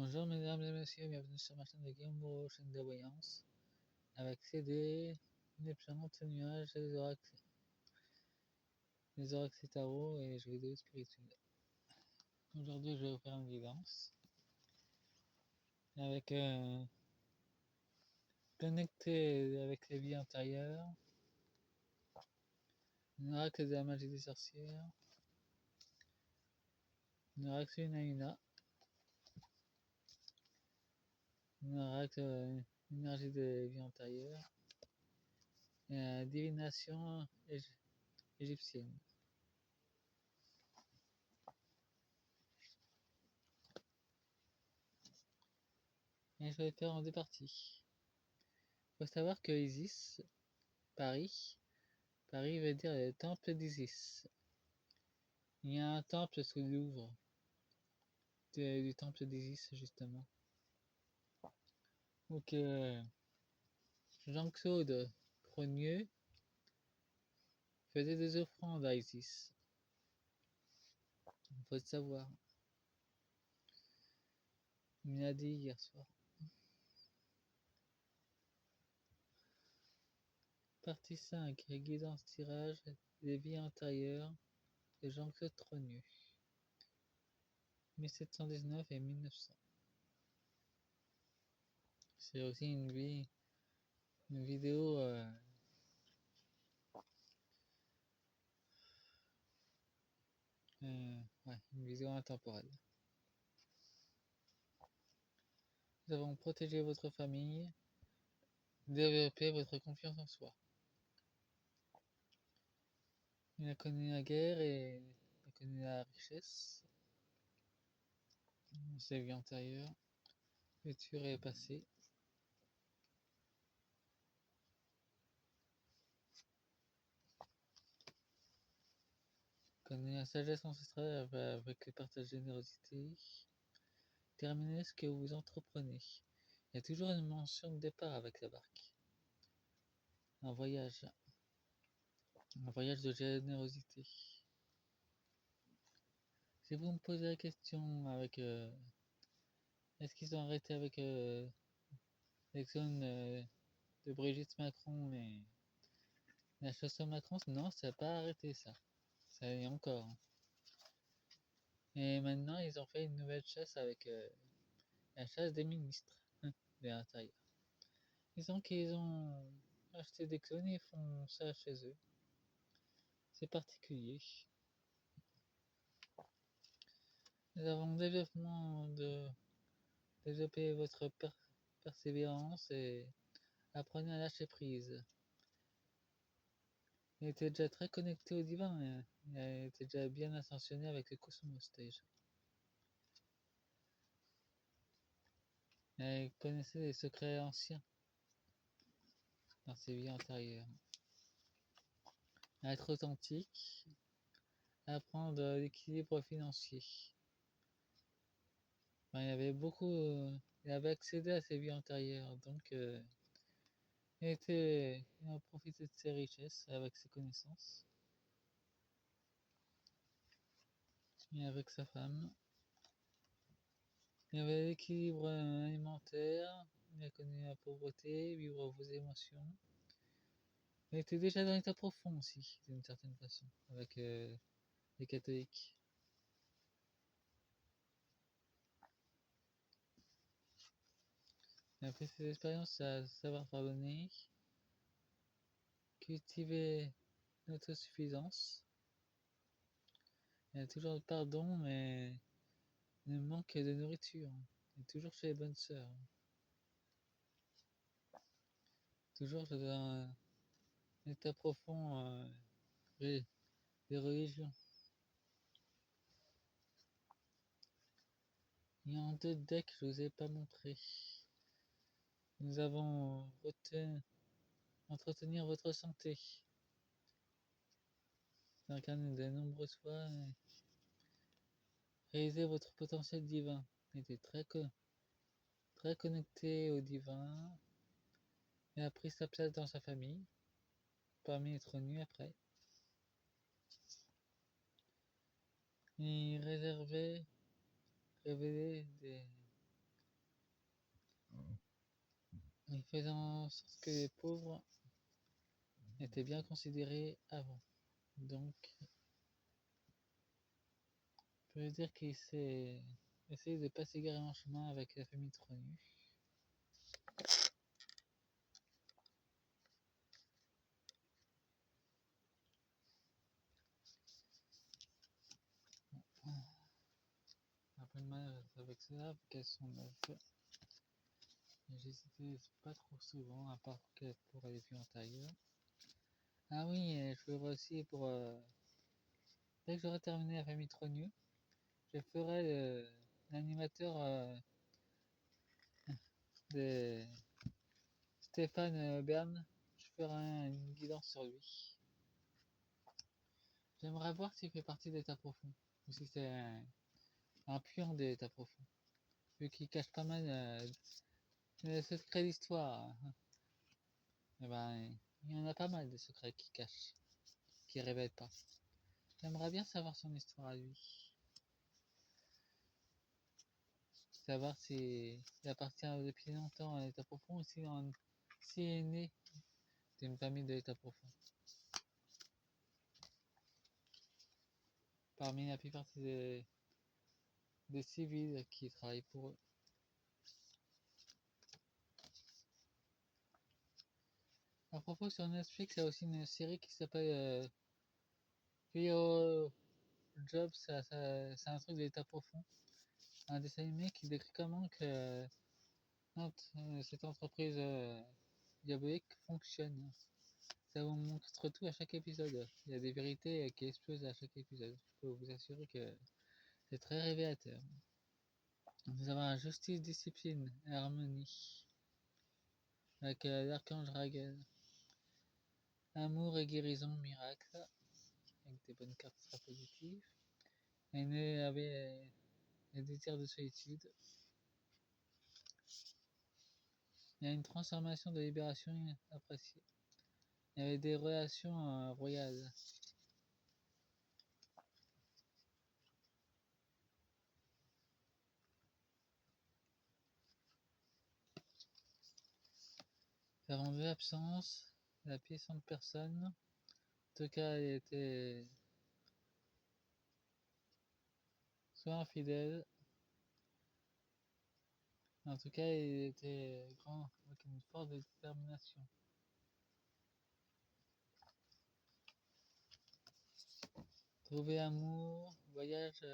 Bonjour mesdames et messieurs, bienvenue sur ma chaîne de Gamebo, chaîne de voyance, avec CD, Neptune, nuages, les oracles tarot et les jeux vidéo spirituels. Aujourd'hui je vais vous faire une guidance avec connecté avec les vies antérieures, un oracle de la magie des sorcières, un oracle Unaina, un oracle énergie des vies antérieures et la divination égyptienne. Et je vais le faire en deux parties. Il faut savoir que Isis, Paris veut dire le temple d'Isis. Il y a un temple sous le Louvre, du temple d'Isis justement. Donc Jean-Claude Cronieux faisait des offrandes à Isis. Il faut le savoir. Il me l'a dit hier soir. Partie 5, guidance tirage des vies antérieures de Jean-Claude Cronieux. 1719 et 1900. C'est aussi une vidéo une vidéo intemporelle. Nous avons protégé votre famille, développé votre confiance en soi. Il a connu la guerre et il a connu la richesse dans ses vies antérieures, futur et passé. Il connaît la sagesse ancestrale avec le partage de générosité. Terminez ce que vous entreprenez. Il y a toujours une mention de départ avec la barque. Un voyage de générosité. Si vous me posez la question avec est-ce qu'ils ont arrêté avec l'exone de Brigitte Macron et la chanson Macron? Non, ça n'a pas arrêté ça. Ça y est encore. Et maintenant, ils ont fait une nouvelle chasse avec la chasse des ministres de l'Intérieur. Disons qu'ils ont acheté des clones et font ça chez eux. C'est particulier. Nous avons développer votre persévérance et apprenez à lâcher prise. Il était déjà très connecté au divin. Il était déjà bien ascensionné avec le Cosmos déjà. Il connaissait les secrets anciens dans ses vies antérieures. À être authentique, apprendre l'équilibre financier. Il avait accédé à ses vies antérieures, donc il a profité de ses richesses avec ses connaissances. Et avec sa femme. Il avait l'équilibre alimentaire, il a connu la pauvreté, vivre vos émotions. Il était déjà dans l'état profond aussi, d'une certaine façon, avec les catholiques. Et après ces expériences, à savoir pardonner, cultiver l'autosuffisance. Il y a toujours le pardon, mais il manque de nourriture. Il est toujours chez les bonnes sœurs. Toujours dans un état profond des religions. Il y a en deux decks, je vous ai pas montré. Nous avons entretenir votre santé. Incarner de nombreuses fois. Réaliser votre potentiel divin. Il était très connecté au divin. Il a pris sa place dans sa famille. Parmi les trônes après. Il révélait en faisant en sorte que les pauvres étaient bien considérés avant. Donc, on peut dire qu'il s'est essayé de pas s'égarer en chemin avec la famille Tronu. Un peu de mal avec ça, qu'elles sont neuves. J'hésitais pas trop souvent, à part que pour aller plus en tailleur. Ah oui, je ferai aussi pour... dès que j'aurai terminé la famille Tronu, je ferai l'animateur de Stéphane Bern. Je ferai une guidance sur lui. J'aimerais voir s'il fait partie d'État profond, ou si c'est un pion d'État profond, vu qu'il cache pas mal de secrets d'histoire. Et ben, il y en a pas mal de secrets qu'il cache, qu'il révèle pas. J'aimerais bien savoir son histoire à lui. Savoir s'il appartient depuis longtemps à l'État profond ou s'il est né d'une famille de l'État profond. Parmi la plupart des civils qui travaillent pour eux. À propos, sur Netflix, il y a aussi une série qui s'appelle Rio Jobs, c'est un truc de l'État profond. Un dessin animé qui décrit comment que cette entreprise diabolique fonctionne. Ça vous montre tout à chaque épisode. Il y a des vérités qui explosent à chaque épisode. Je peux vous assurer que c'est très révélateur. Nous avons la justice, discipline et harmonie. Avec l'archange Raguel. Amour et guérison, miracle. Avec des bonnes cartes très positives. Et il avait les désirs de solitude. Il y a une transformation de libération appréciée. Il y avait des relations royales. Nous avons deux absences. La puissante personne. En tout cas, elle était soit infidèle. En tout cas, il était grand, avec une force de détermination. Trouver amour, voyage,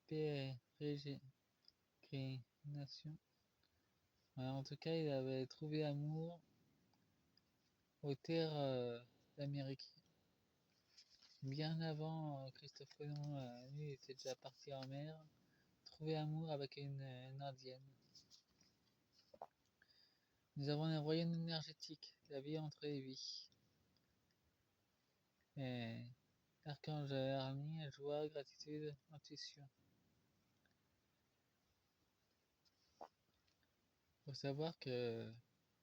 pérégrination. Ouais, en tout cas, il avait trouvé amour aux terres d'Amérique. Bien avant Christophe Colomb, lui, était déjà parti en mer. Trouver amour avec une indienne. Nous avons un royaume énergétique, la vie entre les vies. Et l'archange Arnie, joie, gratitude, intuition. Faut savoir que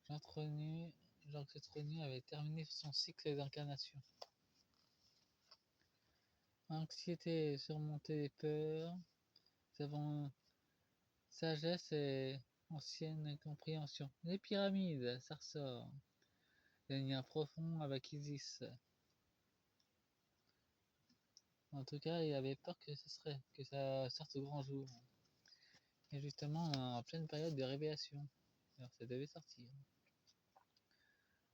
Jean Trenu avait terminé son cycle d'incarnation. Anxiété, surmonter les peurs. Nous avons sagesse et ancienne compréhension. Les pyramides, ça ressort. Il y a un lien profond avec Isis. En tout cas, il avait peur que ça sorte au grand jour. Et justement, en pleine période de révélation. Alors, ça devait sortir.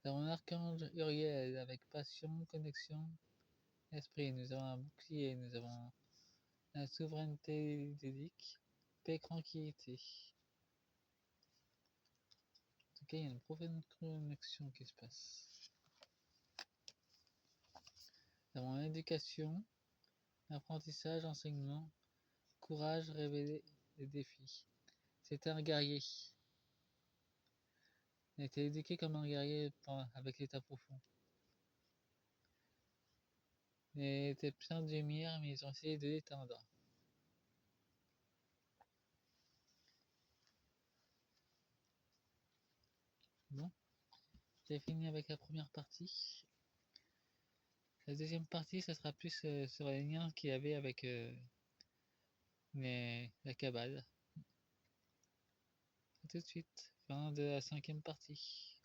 Nous avons l'archange Uriel avec passion, connexion, esprit. Nous avons un bouclier. Nous avons la souveraineté dédique, paix, tranquillité. En tout cas, il y a une profonde connexion qui se passe. Nous avons l'éducation, apprentissage, enseignement, courage, révéler les défis. C'était un guerrier. Il a été éduqué comme un guerrier avec l'état profond. Il était plein de lumière, mais ils ont essayé de l'éteindre. Bon, j'ai fini avec la première partie. La deuxième partie, ça sera plus sur les liens qu'il y avait avec la cabale. A tout de suite. Fin de la cinquième partie.